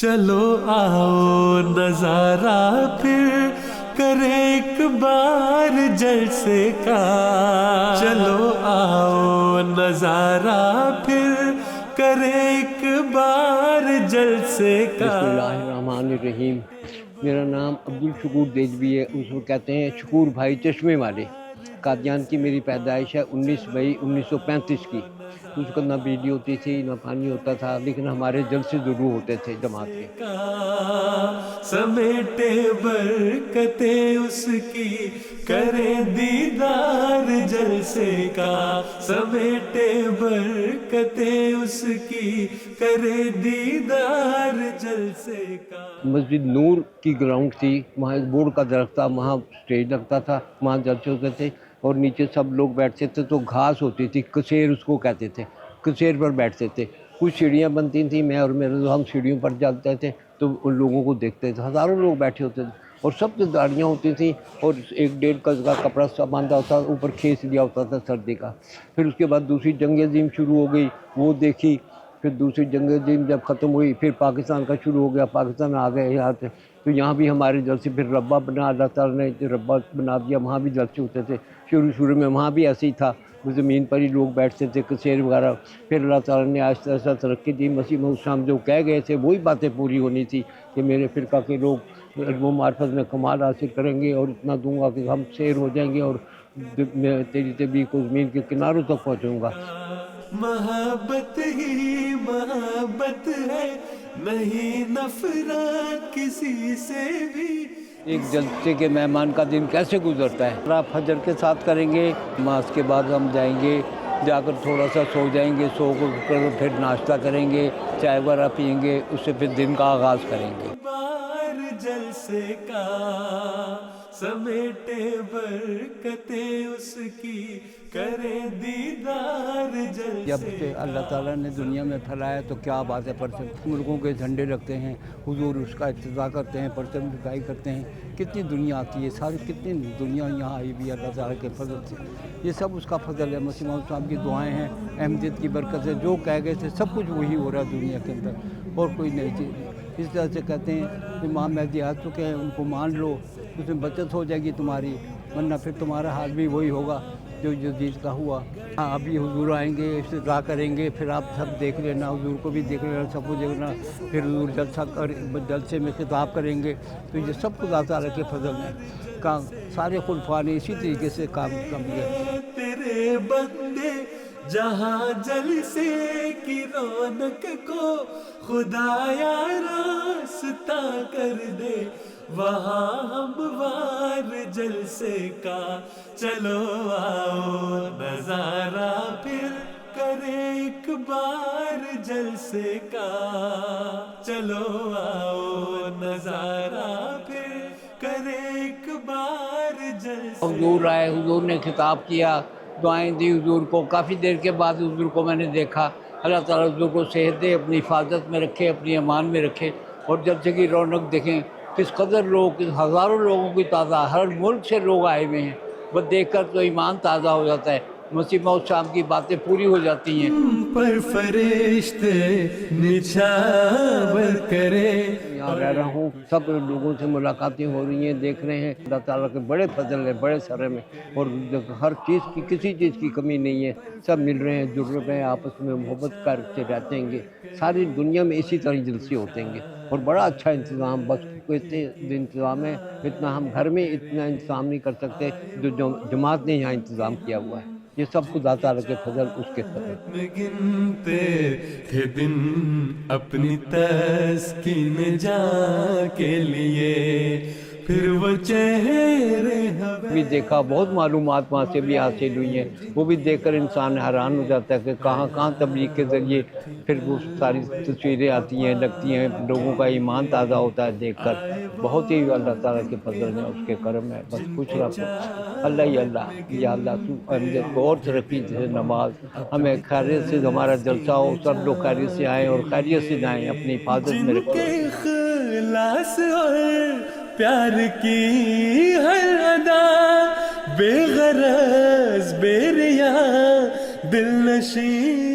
چلو آؤ نظارہ پھر کرے ایک بار جلسے کا، چلو آؤ نظارہ پھر کرے ایک بار جلسے کا۔ بسم اللہ الرحمن الرحیم۔ میرا نام عبدالشکور دیجوی ہے، اس کو کہتے ہیں شکور بھائی چشمے والے۔ قادیان کی میری پیدائش ہے 19 مئی 1935 کی۔ اس کو نہ بجلی ہوتی تھی نہ پانی ہوتا تھا، لیکن ہمارے جلسے ضرور ہوتے تھے جماعت کے۔ سمیٹے برکتیں اس کی کرے دیدار جلسے کا، سمیٹے برکتیں اس کی کرے دیدار جلسے کا۔ مسجد نور کی گراؤنڈ تھی، وہاں ایک بورڈ کا درخت تھا، وہاں اسٹیج لگتا تھا، وہاں جلسے ہوتے تھے اور نیچے سب لوگ بیٹھتے تھے تو گھاس ہوتی تھی، کسیر اس کو کہتے تھے، کسیر پر بیٹھتے تھے۔ کچھ سیڑھیاں بنتی تھیں، میں اور میرے دوست ہم سیڑھیوں پر جاتے تھے تو ان لوگوں کو دیکھتے تھے، ہزاروں لوگ بیٹھے ہوتے تھے اور سب کی داڑیاں ہوتی تھیں اور 1-1.5 گز کا کپڑا سب باندھا ہوتا تھا، اوپر کھیس لیا ہوتا تھا سردی کا۔ پھر اس کے بعد دوسری جنگ عظیم شروع ہو گئی، وہ دیکھی۔ پھر دوسری جنگ عظیم جب ختم ہوئی پھر پاکستان کا شروع ہو گیا، پاکستان آ گئے یہاں سے، تو یہاں بھی ہمارے جلسے، پھر ربہ بنا، اللہ تعالیٰ نے ربہ بنا دیا، وہاں بھی جلسے ہوتے تھے۔ شروع میں وہاں بھی ایسے ہی تھا، وہ زمین پر ہی لوگ بیٹھتے تھے، کسیر وغیرہ۔ پھر اللہ تعالیٰ نے آہستہ آہستہ ترقی دی، مسیح موعود السلام جو کہہ گئے تھے وہی باتیں پوری ہونی تھی کہ میرے فرقہ کے لوگ علم و معرفت میں کمال حاصل کریں گے اور اتنا دوں گا کہ ہم سیر ہو جائیں گے اور میں تیری تبلیغ کو زمین کے کناروں تک پہنچوں گا۔ محبت ہی محبت ہے، نہیں نفرت کسی سے بھی۔ ایک جلسے کے مہمان کا دن کیسے گزرتا ہے؟ آپ فجر کے ساتھ کریں گے، نماز کے بعد ہم جائیں گے، جا کر تھوڑا سا سو جائیں گے، سو کر پھر ناشتہ کریں گے، چائے وغیرہ پئیں گے، اس سے پھر دن کا آغاز کریں گے۔ بار جلسے کا سمیٹے برکتیں اس کی کرے دیدار جلسے۔ جب سے اللہ تعالیٰ نے دنیا میں پھیلایا تو کیا بات ہے، پرچم ملکوں کے جھنڈے رکھتے ہیں، حضور اس کا افتتاح کرتے ہیں، پرچم دکھائی کرتے ہیں، کتنی دنیا آتی ہے، ساری کتنی دنیا یہاں آئی بھی اللہ تعالیٰ کے فضل سے۔ یہ سب اس کا فضل ہے، مسیح موعود صاحب کی دعائیں ہیں، احمدیت کی برکت سے، جو کہہ گئے تھے سب کچھ وہی ہو رہا ہے دنیا کے اندر، اور کوئی نئی چیز نہیں۔ اس طرح سے کہتے ہیں امام مہدی آ چکے ہیں، ان کو مان لو، اس میں بچت ہو جائے گی تمہاری، ورنہ پھر تمہارا حال بھی وہی ہوگا جو جدید کا ہوا۔ ابھی حضور آئیں گے، افتتاح کریں گے، پھر آپ سب دیکھ لینا، حضور کو بھی دیکھ لینا، سب کو دیکھنا، پھر حضور جلسے میں خطاب کریں گے، تو یہ سب کو اللہ تعالیٰ کے فضل میں کام، سارے خلفاء نے اسی طریقے سے کام کیا۔ تیرے بندے جہاں جلسے کی رونق کو خدایا راستہ کر دے، وہاں ہموار جلسے کا چلو آؤ نظارہ پھر کرے ایک بار جلسے کا، چلو آؤ نظارہ پھر کرے ایک بار جلسے۔ حضور آئے، حضور نے خطاب کیا، دعائیں دی حضور کو، کافی دیر کے بعد حضور کو میں نے دیکھا۔ اللہ تعالیٰ حضور کو صحت دے، اپنی حفاظت میں رکھے، اپنی امان میں رکھے، اور جلسے کی رونق دیکھیں کس قدر لوگ، ہزاروں لوگوں کی تعداد، ہر ملک سے لوگ آئے ہوئے ہیں، وہ دیکھ کر تو ایمان تازہ ہو جاتا ہے، مسیح موعود صاحب کی باتیں پوری ہو جاتی ہیں۔ پر فرشتے نچھاور کرے۔ یہاں رہ رہا ہوں، سب لوگوں سے ملاقاتیں ہو رہی ہیں، دیکھ رہے ہیں، اللہ تعالیٰ کے بڑے فضل ہیں، بڑے سرے میں، اور ہر چیز کی، کسی چیز کی کمی نہیں ہے، سب مل رہے ہیں، جڑ رہے ہیں، آپس میں محبت کر کے رہتے ہیں گے۔ ساری دنیا میں اسی طرح جلسے ہوتے ہیں گے، اور بڑا اچھا انتظام، بس اتنے انتظام ہے، اتنا ہم گھر میں اتنا انتظام نہیں کر سکتے جو جماعت نے یہاں انتظام کیا ہوا ہے۔ یہ سب خدا تعالیٰ کے فضل، اس کے فضل۔ میں گنتے تھے دن اپنی تسکین جان کے لیے، پھر وہ چہرے بھی دیکھا، بہت معلومات وہاں سے بھی حاصل ہوئی ہیں، وہ بھی دیکھ کر انسان حیران ہو جاتا ہے کہ کہاں کہاں تبلیغ کے ذریعے پھر وہ ساری تصویریں آتی ہیں، لگتی ہیں، لوگوں کا ایمان تازہ ہوتا ہے دیکھ کر۔ بہت ہی اللہ تعالیٰ کے فضل ہے، اس کے کرم ہے، بس خوش رکھو اللہ ہی اللہ، یا اللہ تو احمدیت کو اور ترقی سے نواز، ہمیں خیریت سے ہمارا جلسہ ہو، سب لوگ خیریت سے آئیں اور خیریت سے جائیں، اپنی حفاظت میں رکھیں۔ اخلاص اور پیار کی ہر ادا، بے غرض بے ریا دل نشیں